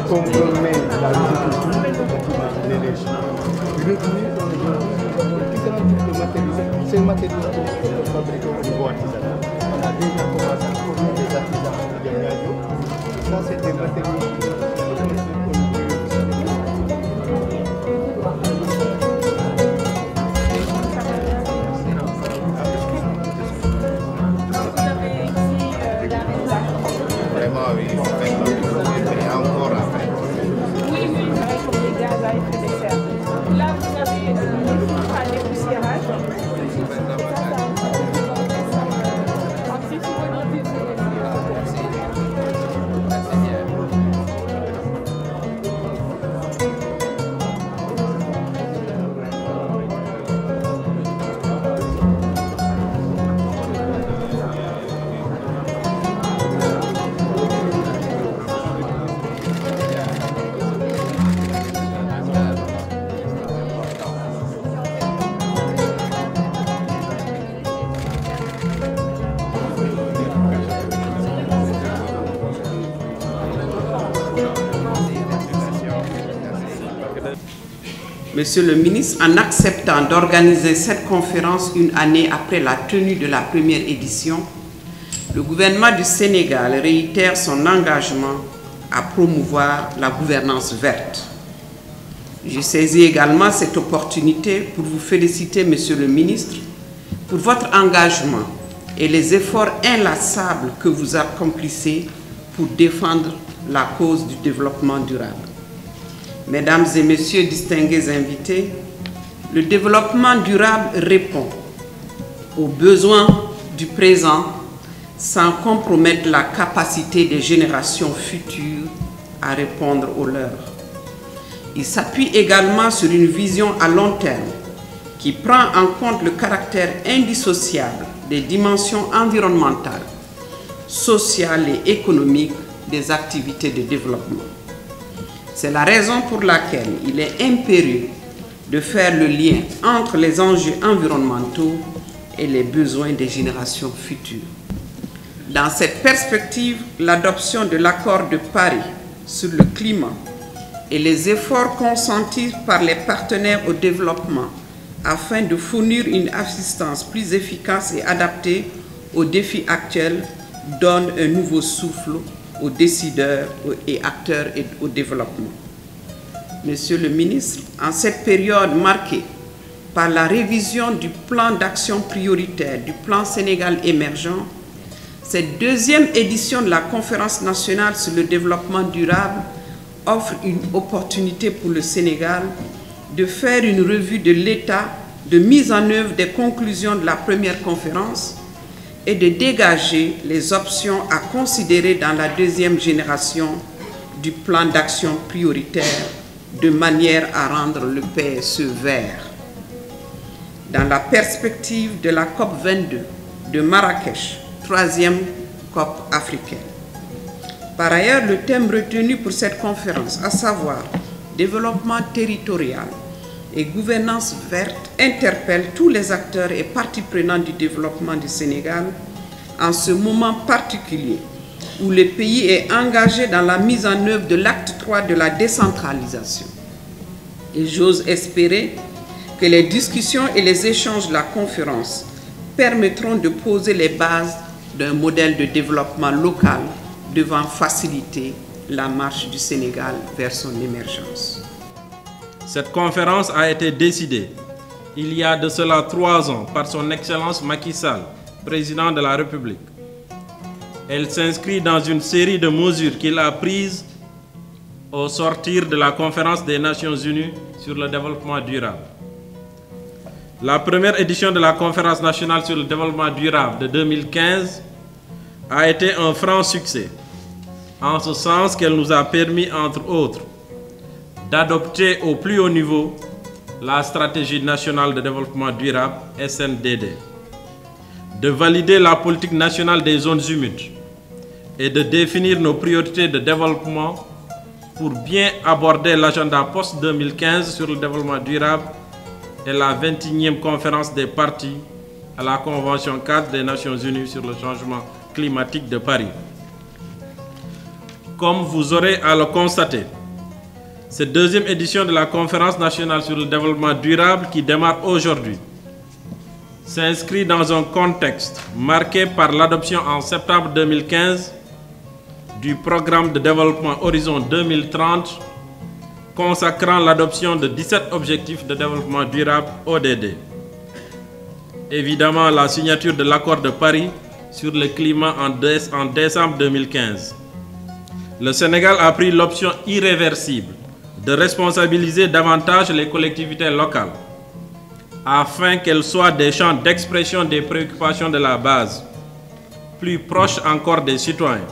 compromet la vie de l'énergie. C'est le matériau qu'on fabrique au niveau artisanal. On a déjà commencé à former des artisans de Diamniadio. Ça, c'est des matériaux Monsieur le ministre, en acceptant d'organiser cette conférence une année après la tenue de la première édition, le gouvernement du Sénégal réitère son engagement à promouvoir la gouvernance verte. Je saisis également cette opportunité pour vous féliciter, Monsieur le ministre, pour votre engagement et les efforts inlassables que vous accomplissez pour défendre la cause du développement durable. Mesdames et messieurs distingués invités, le développement durable répond aux besoins du présent sans compromettre la capacité des générations futures à répondre aux leurs. Il s'appuie également sur une vision à long terme qui prend en compte le caractère indissociable des dimensions environnementales, sociales et économiques des activités de développement. C'est la raison pour laquelle il est impérieux de faire le lien entre les enjeux environnementaux et les besoins des générations futures. Dans cette perspective, l'adoption de l'accord de Paris sur le climat et les efforts consentis par les partenaires au développement afin de fournir une assistance plus efficace et adaptée aux défis actuels donnent un nouveau souffle aux décideurs et acteurs et au développement. Monsieur le ministre, en cette période marquée par la révision du plan d'action prioritaire du plan Sénégal émergent, cette deuxième édition de la Conférence nationale sur le développement durable offre une opportunité pour le Sénégal de faire une revue de l'état de mise en œuvre des conclusions de la première conférence et de dégager les options à considérer dans la deuxième génération du plan d'action prioritaire de manière à rendre le PSE vert. Dans la perspective de la COP22 de Marrakech, troisième COP africaine. Par ailleurs, le thème retenu pour cette conférence, à savoir développement territorial et gouvernance verte, interpelle tous les acteurs et parties prenantes du développement du Sénégal en ce moment particulier où le pays est engagé dans la mise en œuvre de l'acte 3 de la décentralisation. Et j'ose espérer que les discussions et les échanges de la conférence permettront de poser les bases d'un modèle de développement local devant faciliter la marche du Sénégal vers son émergence. Cette conférence a été décidée il y a de cela 3 ans par son Excellence Macky Sall, président de la République. Elle s'inscrit dans une série de mesures qu'il a prises au sortir de la conférence des Nations Unies sur le développement durable. La première édition de la conférence nationale sur le développement durable de 2015 a été un franc succès, en ce sens qu'elle nous a permis, entre autres, d'adopter au plus haut niveau la stratégie nationale de développement durable, SNDD, de valider la politique nationale des zones humides et de définir nos priorités de développement pour bien aborder l'agenda post-2015 sur le développement durable et la 21e conférence des parties à la Convention cadre des Nations Unies sur le changement climatique de Paris. Comme vous aurez à le constater, Cette deuxième édition de la Conférence nationale sur le développement durable qui démarre aujourd'hui s'inscrit dans un contexte marqué par l'adoption en septembre 2015 du programme de développement Horizon 2030 consacrant l'adoption de 17 objectifs de développement durable ODD. Évidemment, la signature de l'accord de Paris sur le climat en décembre 2015. Le Sénégal a pris l'option irréversible de responsabiliser davantage les collectivités locales afin qu'elles soient des champs d'expression des préoccupations de la base, plus proches encore des citoyens,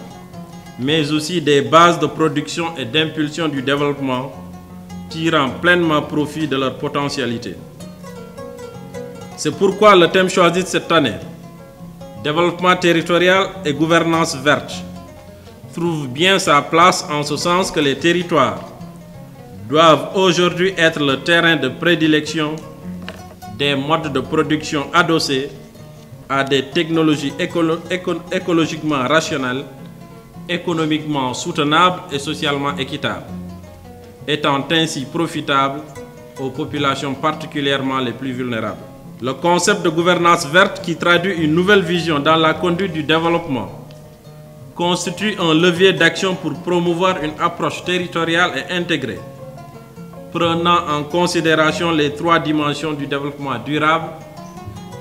mais aussi des bases de production et d'impulsion du développement, tirant pleinement profit de leur potentialité. C'est pourquoi le thème choisi de cette année, développement territorial et gouvernance verte, trouve bien sa place en ce sens que les territoires doivent aujourd'hui être le terrain de prédilection des modes de production adossés à des technologies écologiquement rationnelles, économiquement soutenables et socialement équitables, étant ainsi profitables aux populations particulièrement les plus vulnérables. Le concept de gouvernance verte qui traduit une nouvelle vision dans la conduite du développement constitue un levier d'action pour promouvoir une approche territoriale et intégrée, prenant en considération les 3 dimensions du développement durable,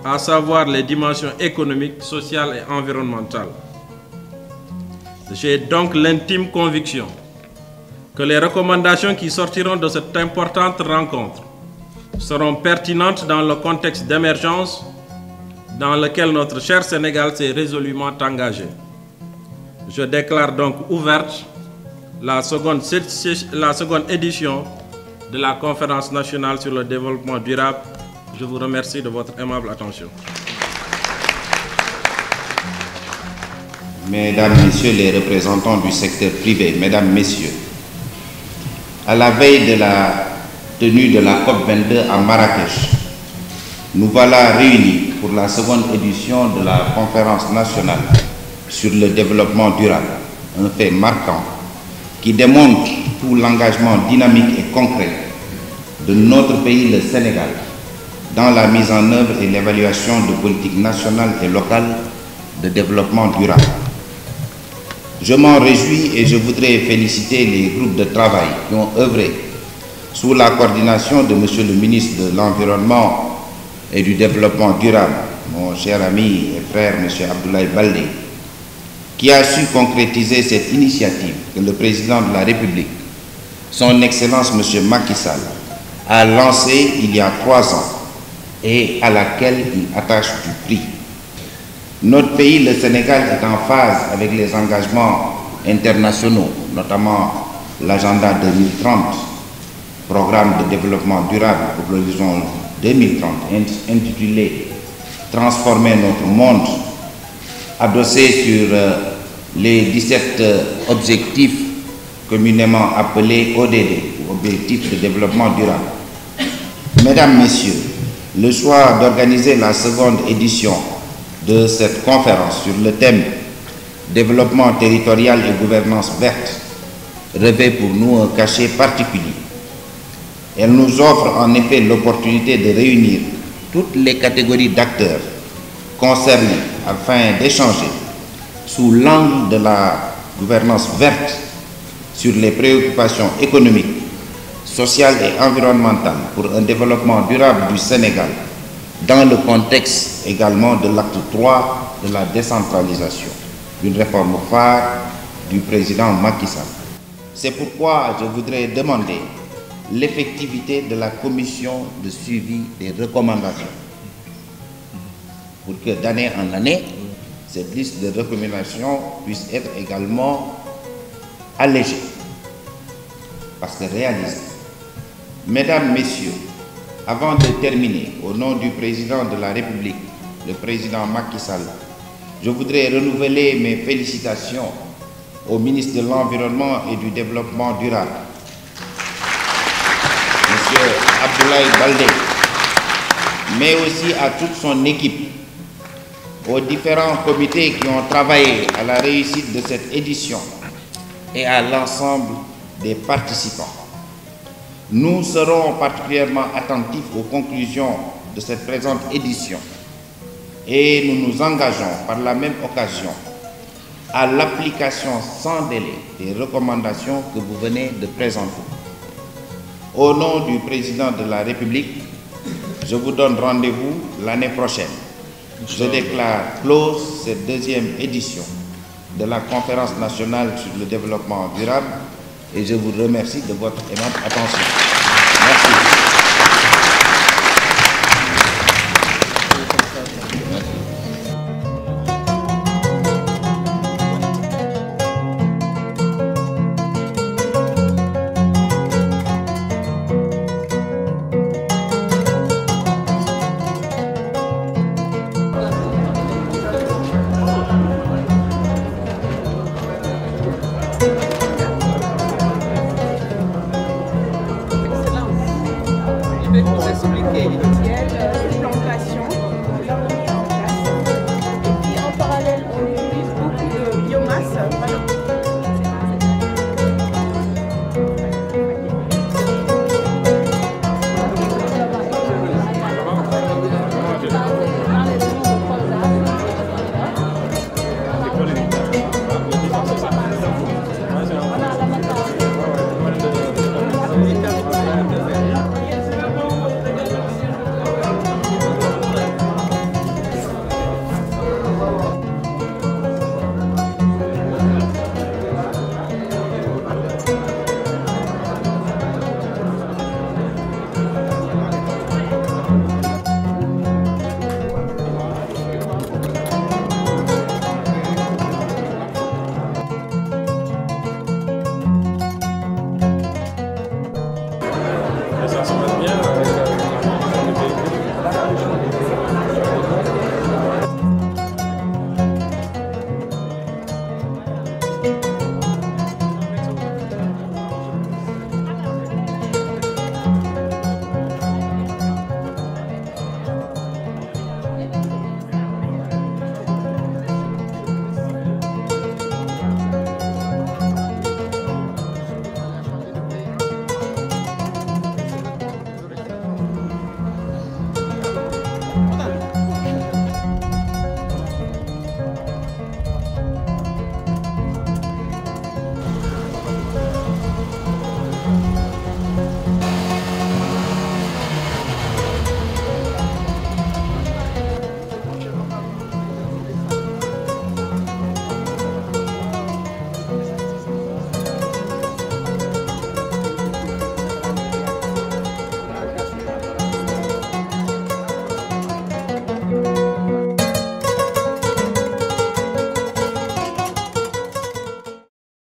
à savoir les dimensions économiques, sociales et environnementales. J'ai donc l'intime conviction que les recommandations qui sortiront de cette importante rencontre seront pertinentes dans le contexte d'émergence dans lequel notre cher Sénégal s'est résolument engagé. Je déclare donc ouverte la seconde édition de la Conférence nationale sur le développement durable. Je vous remercie de votre aimable attention. Mesdames, Messieurs les représentants du secteur privé, Mesdames, Messieurs, à la veille de la tenue de la COP22 à Marrakech, nous voilà réunis pour la seconde édition de la Conférence nationale sur le développement durable, un fait marquant qui démontre tout l'engagement dynamique et concret de notre pays, le Sénégal, dans la mise en œuvre et l'évaluation de politiques nationales et locales de développement durable. Je m'en réjouis et je voudrais féliciter les groupes de travail qui ont œuvré sous la coordination de Monsieur le ministre de l'Environnement et du Développement durable, mon cher ami et frère Monsieur Abdoulaye Baldé, qui a su concrétiser cette initiative que le président de la République, son Excellence Monsieur Macky Sall, a lancée il y a 3 ans et à laquelle il attache du prix. Notre pays, le Sénégal, est en phase avec les engagements internationaux, notamment l'agenda 2030, programme de développement durable pour l'horizon 2030, intitulé « Transformer notre monde », adossé sur les 17 objectifs communément appelés ODD, Objectifs de développement durable. Mesdames, Messieurs, le choix d'organiser la seconde édition de cette conférence sur le thème développement territorial et gouvernance verte revêt pour nous un cachet particulier. Elle nous offre en effet l'opportunité de réunir toutes les catégories d'acteurs concernés afin d'échanger sous l'angle de la gouvernance verte sur les préoccupations économiques, sociales et environnementales pour un développement durable du Sénégal dans le contexte également de l'acte 3 de la décentralisation, une réforme phare du président Macky Sall. C'est pourquoi je voudrais demander l'effectivité de la commission de suivi des recommandations pour que d'année en année, cette liste de recommandations puisse être également allégée parce que réalisée. Mesdames, Messieurs, avant de terminer, au nom du président de la République, le président Macky Sall, je voudrais renouveler mes félicitations au ministre de l'Environnement et du Développement durable, M. Abdoulaye Baldé, mais aussi à toute son équipe, aux différents comités qui ont travaillé à la réussite de cette édition et à l'ensemble des participants. Nous serons particulièrement attentifs aux conclusions de cette présente édition et nous nous engageons par la même occasion à l'application sans délai des recommandations que vous venez de présenter. Au nom du Président de la République, je vous donne rendez-vous l'année prochaine. Je déclare close cette deuxième édition de la Conférence nationale sur le développement durable et je vous remercie de votre aimable attention. Merci. Je vais vous expliquer.